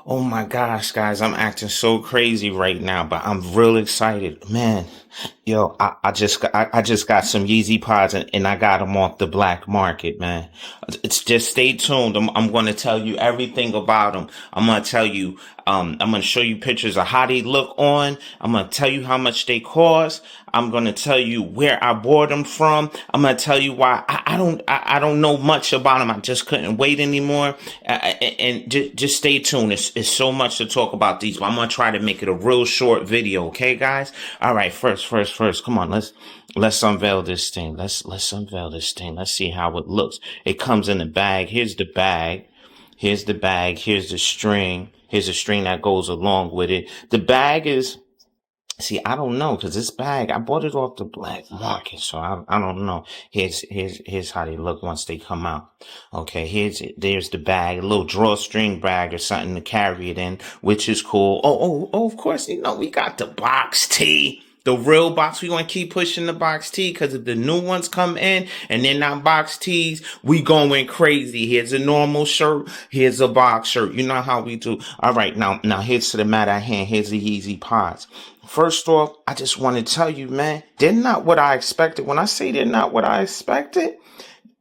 Oh my gosh, guys, I'm acting so crazy right now, but I'm real excited. Man, yo, I just got some Yeezy Pods and I got them off the black market, man. It's just stay tuned. I'm going to tell you everything about them. I'm going to tell you, I'm going to show you pictures of how they look on. I'm going to tell you how much they cost. I'm going to tell you where I bought them from. I'm going to tell you why I don't know much about them. I just couldn't wait anymore. And just stay tuned. It's so much to talk about these, but I'm going to try to make it a real short video. Okay, guys? All right. First. Come on. Let's unveil this thing. Let's unveil this thing. Let's see how it looks. It comes in the bag. Here's the bag. Here's the bag. Here's the string. Here's the string that goes along with it. The bag is, see, I don't know, because this bag, I bought it off the black market, so I don't know. Here's how they look once they come out. Okay, there's the bag, a little drawstring bag or something to carry it in, which is cool. Oh, of course, we got the box tee. The real box, we gonna keep pushing the box tee, because if the new ones come in and they're not box tees, we going crazy. Here's a normal shirt, here's a box shirt. You know how we do. All right, now here's to the matter at hand. Here's the Yeezy Pods. First off, I just want to tell you, man, they're not what I expected. When I say they're not what I expected,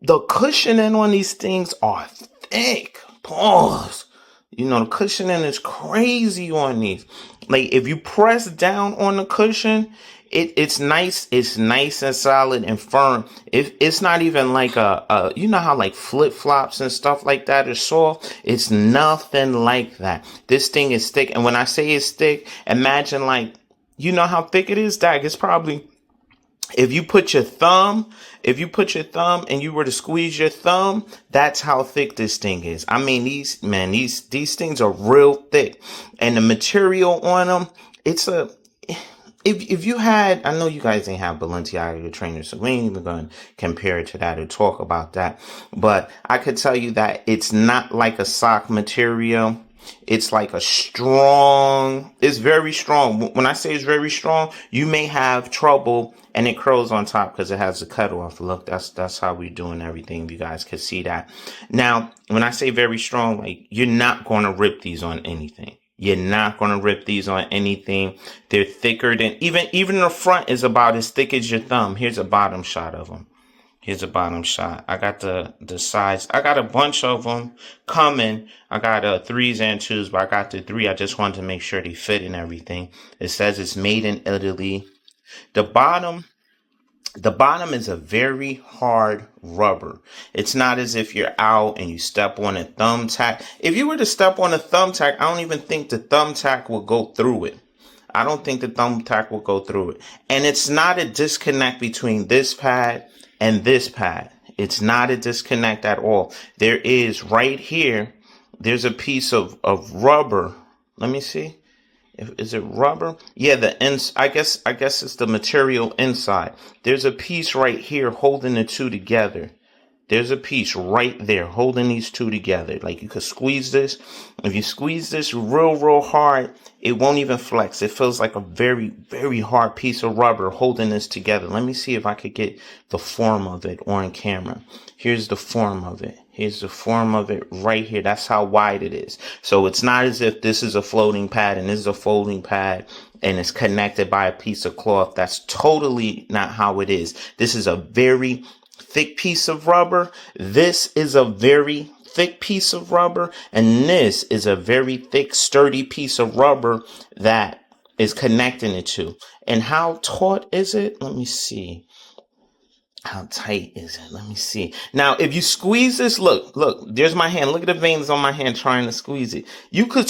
the cushioning on these things are thick. Pause. The cushioning is crazy on these. Like, if you press down on the cushion, it's nice. It's nice and solid and firm. It's not even like you know how like flip flops and stuff like that are soft. It's nothing like that. This thing is thick. And when I say it's thick, imagine like, you know how thick it is, Dag? It's probably, if you put your thumb and you were to squeeze your thumb, that's how thick this thing is. I mean, these things are real thick. And the material on them, if you had, I know you guys ain't have Balenciaga trainers, so we ain't even going to compare it to that or talk about that. But I could tell you that it's not like a sock material. It's like it's very strong. When I say it's very strong, you may have trouble, and it curls on top because it has a cutoff. Look, that's how we're doing everything. You guys can see that. Now, when I say very strong, like, you're not going to rip these on anything. You're not going to rip these on anything. They're thicker than, even the front is about as thick as your thumb. Here's a bottom shot of them. Here's a bottom shot. I got the size. I got a bunch of them coming. I got threes and twos, but I got the three. I just wanted to make sure they fit and everything. It says it's made in Italy. The bottom is a very hard rubber. It's not as if you're out and you step on a thumbtack. If you were to step on a thumbtack, I don't even think the thumbtack will go through it. I don't think the thumbtack will go through it. And it's not a disconnect between this pad and this pad. It's not a disconnect at all. There is right here, there's a piece of rubber. Let me see. Is it rubber? Yeah, I guess it's the material inside. There's a piece right here holding the two together. There's a piece right there holding these two together. Like, you could squeeze this. If you squeeze this real hard, it won't even flex. It feels like a very, very hard piece of rubber holding this together. Let me see if I could get the form of it on camera. Here's the form of it. Here's the form of it right here. That's how wide it is. So it's not as if this is a floating pad and this is a folding pad and it's connected by a piece of cloth. That's totally not how it is. This is a very thick piece of rubber. This is a very thick piece of rubber, and this is a very thick, sturdy piece of rubber that is connecting the two. And how taut is it? Let me see. How tight is it? Let me see. Now, if you squeeze this, look, there's my hand. Look at the veins on my hand trying to squeeze it. You can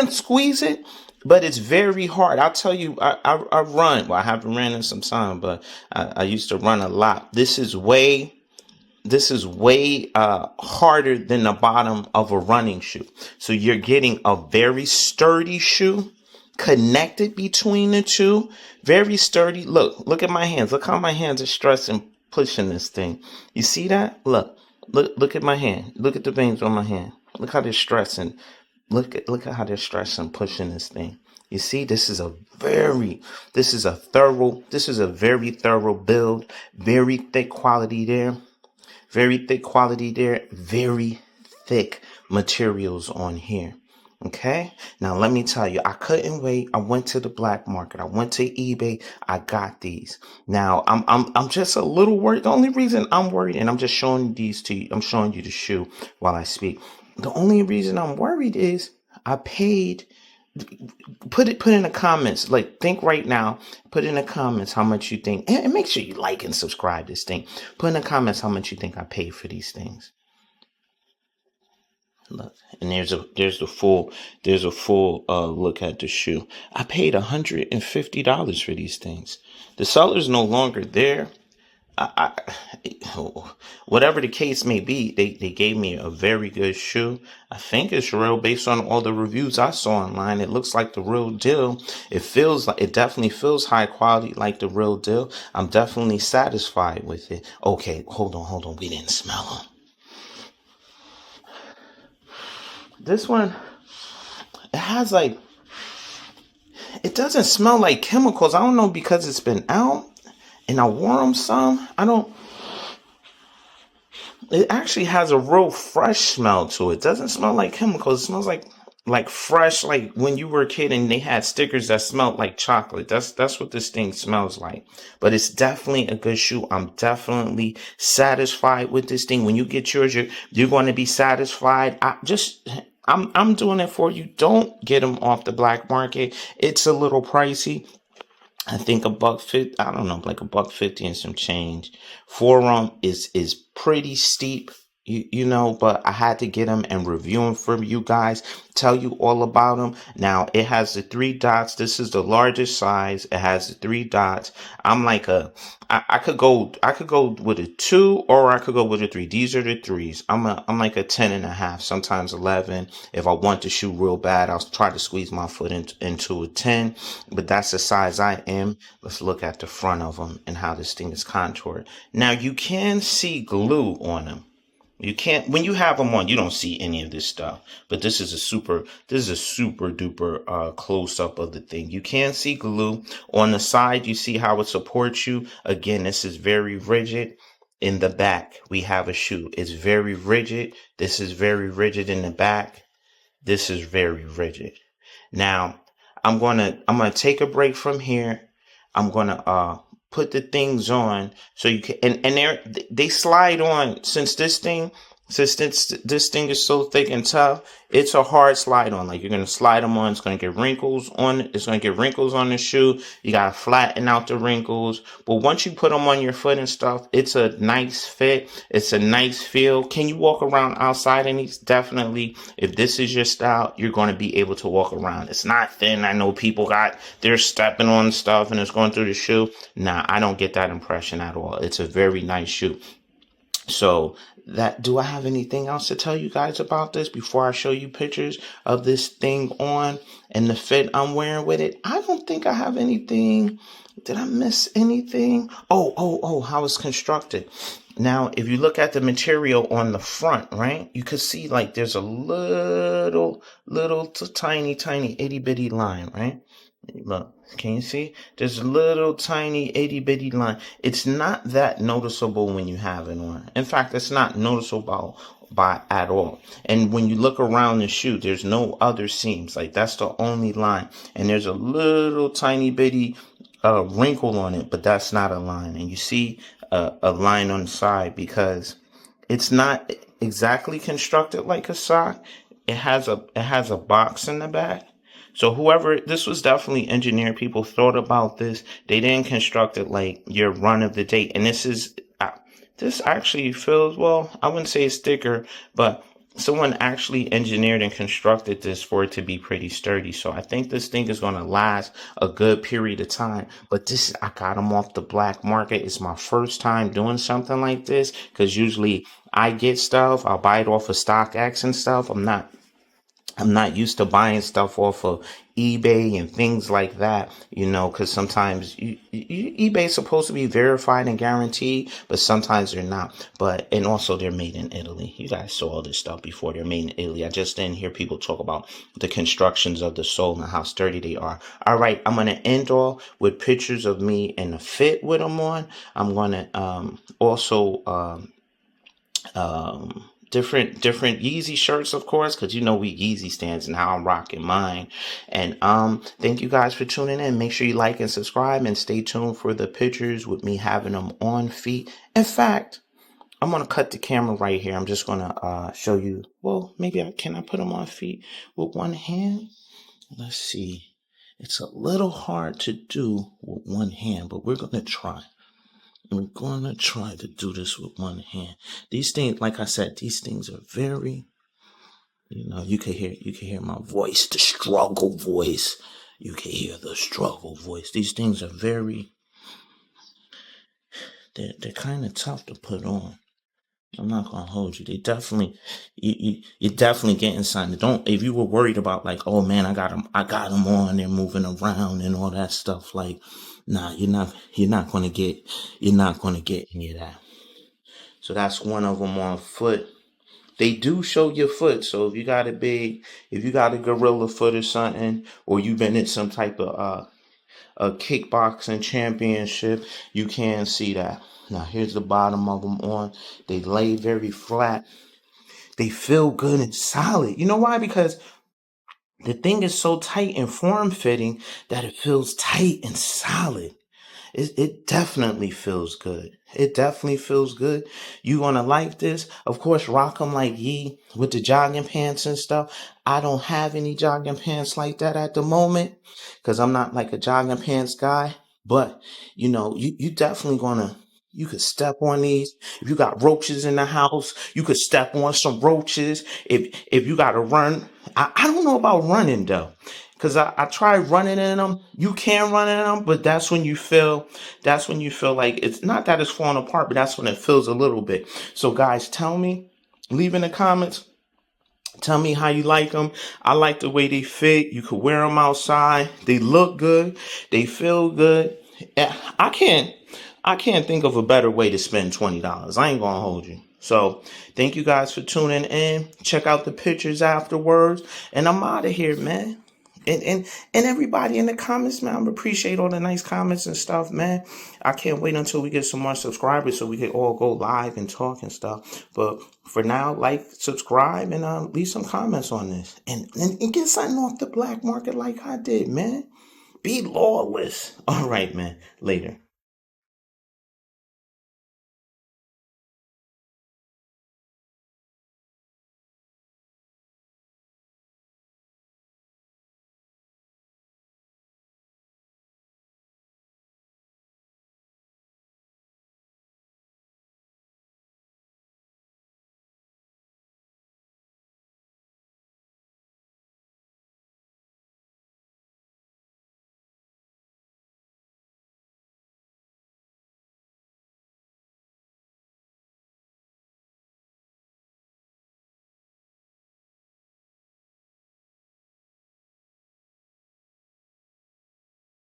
squeeze it, but it's very hard. I'll tell you, I run. Well, I haven't ran in some time, but I used to run a lot. This is way harder than the bottom of a running shoe. So you're getting a very sturdy shoe connected between the two. Very sturdy. Look at my hands. Look how my hands are stressing, pushing this thing. You see that? Look at my hand. Look at the veins on my hand. Look how they're stressing. Look at how they're stressing, pushing this thing. You see, this is a very thorough build. Very thick quality there. Very thick quality there. Very thick materials on here. Okay. Now let me tell you, I couldn't wait. I went to the black market. I went to eBay. I got these. Now I'm just a little worried. The only reason I'm worried, and I'm just showing these to you, I'm showing you the shoe while I speak. The only reason I'm worried is I paid. Put in the comments. Like, think right now. Put in the comments how much you think, and make sure you like and subscribe this thing. Put in the comments how much you think I paid for these things. Look, and there's a full look at the shoe. I paid $150 for these things. The seller's no longer there. Whatever the case may be, they gave me a very good shoe. I think it's real based on all the reviews I saw online. It looks like the real deal. It definitely feels high quality like the real deal. I'm definitely satisfied with it. Okay, hold on. We didn't smell them. This one, it has like, it doesn't smell like chemicals. I don't know, because it's been out and I wore them some. It actually has a real fresh smell to it. It doesn't smell like chemicals. It smells like fresh, like when you were a kid and they had stickers that smelled like chocolate. That's what this thing smells like. But it's definitely a good shoe. I'm definitely satisfied with this thing. When you get yours, you're going to be satisfied. I'm doing it for you. Don't get them off the black market. It's a little pricey. I think $1.50. I don't know, like $1.50 and some change. Forum is pretty steep, but I had to get them and review them for you guys. Tell you all about them. Now it has the 3 dots. This is the largest size. It has the 3 dots. I'm like I could go with a 2 or I could go with a 3. These are the 3s. I'm like a 10.5, sometimes 11. If I want to shoot real bad, I'll try to squeeze my foot into a 10. But that's the size I am. Let's look at the front of them and how this thing is contoured. Now you can see glue on them. You can't, when you have them on, you don't see any of this stuff. But this is a super duper close up of the thing. You can see glue on the side. You see how it supports you. Again, this is very rigid. In the back, we have a shoe. It's very rigid. This is very rigid in the back. This is very rigid. Now, I'm gonna take a break from here. I'm gonna put the things on so you can, and they slide on. Since this thing is so thick and tough, it's a hard slide on. Like, you're gonna slide them on, it's gonna get wrinkles on it. It's gonna get wrinkles on the shoe. You gotta flatten out the wrinkles. But once you put them on your foot and stuff, it's a nice fit. It's a nice feel. Can you walk around outside in these? Definitely. If this is your style, you're gonna be able to walk around. It's not thin. I know people they're stepping on stuff and it's going through the shoe. Nah, I don't get that impression at all. It's a very nice shoe. So, do I have anything else to tell you guys about this before I show you pictures of this thing on and the fit I'm wearing with it? I don't think I have anything. Did I miss anything? Oh, how it's constructed. Now, if you look at the material on the front, right, you could see like there's a little tiny itty bitty line, right? Look, can you see? There's a little tiny itty bitty line. It's not that noticeable when you have it on. In fact, it's not noticeable by at all. And when you look around the shoe, there's no other seams. Like, that's the only line. And there's a little tiny bitty wrinkle on it, but that's not a line. And you see a line on the side because it's not exactly constructed like a sock. It has a box in the back. So this was definitely engineered. People thought about this. They didn't construct it like your run of the day. And this actually feels, well, I wouldn't say it's thicker, but someone actually engineered and constructed this for it to be pretty sturdy. So I think this thing is going to last a good period of time. But I got them off the black market. It's my first time doing something like this, because usually I get stuff, I'll buy it off of StockX and stuff. I'm not used to buying stuff off of eBay and things like that, because sometimes eBay is supposed to be verified and guaranteed, but sometimes they're not. And also they're made in Italy. You guys saw all this stuff before. They're made in Italy. I just didn't hear people talk about the constructions of the sole and how sturdy they are. All right, I'm going to end all with pictures of me in the fit with them on. I'm going to also different Yeezy shirts, of course, because you know we Yeezy stands and how I'm rocking mine. And thank you guys for tuning in. Make sure you like and subscribe, and stay tuned for the pictures with me having them on feet. In fact, I'm gonna cut the camera right here. I'm just gonna show you. Well, maybe I put them on feet with one hand. Let's see. It's a little hard to do with one hand, but we're gonna try. We're gonna try to do this with one hand. These things, like I said, these things are very, you can hear my voice, the struggle voice. You can hear the struggle voice. These things are they're kind of tough to put on. I'm not gonna hold you. They definitely, you're definitely getting something. Don't, if you were worried about like, oh man, I got them on, they're moving around and all that stuff. Like, nah, you're not gonna get any of that. So that's one of them on foot. They do show your foot. So if you got a gorilla foot or something, or you've been in some type of a kickboxing championship, you can see that. Now here's the bottom of them on. They lay very flat. They feel good and solid. You know why? Because the thing is so tight and form fitting that it feels tight and solid. It definitely feels good. It definitely feels good. You gonna like this? Of course, rock them like Yee with the jogging pants and stuff. I don't have any jogging pants like that at the moment because I'm not like a jogging pants guy. But you definitely you could step on these. If you got roaches in the house, you could step on some roaches. If you got to run, I don't know about running though. Cause I tried running in them. You can run in them, but that's when you feel like it's not that it's falling apart, but that's when it feels a little bit. So guys, leave in the comments. Tell me how you like them. I like the way they fit. You could wear them outside. They look good. They feel good. I can't think of a better way to spend $20. I ain't gonna hold you. So thank you guys for tuning in. Check out the pictures afterwards. And I'm out of here, man. And everybody in the comments, man, I appreciate all the nice comments and stuff, man. I can't wait until we get some more subscribers so we can all go live and talk and stuff. But for now, like, subscribe, and leave some comments on this. And get something off the black market like I did, man. Be lawless. All right, man. Later.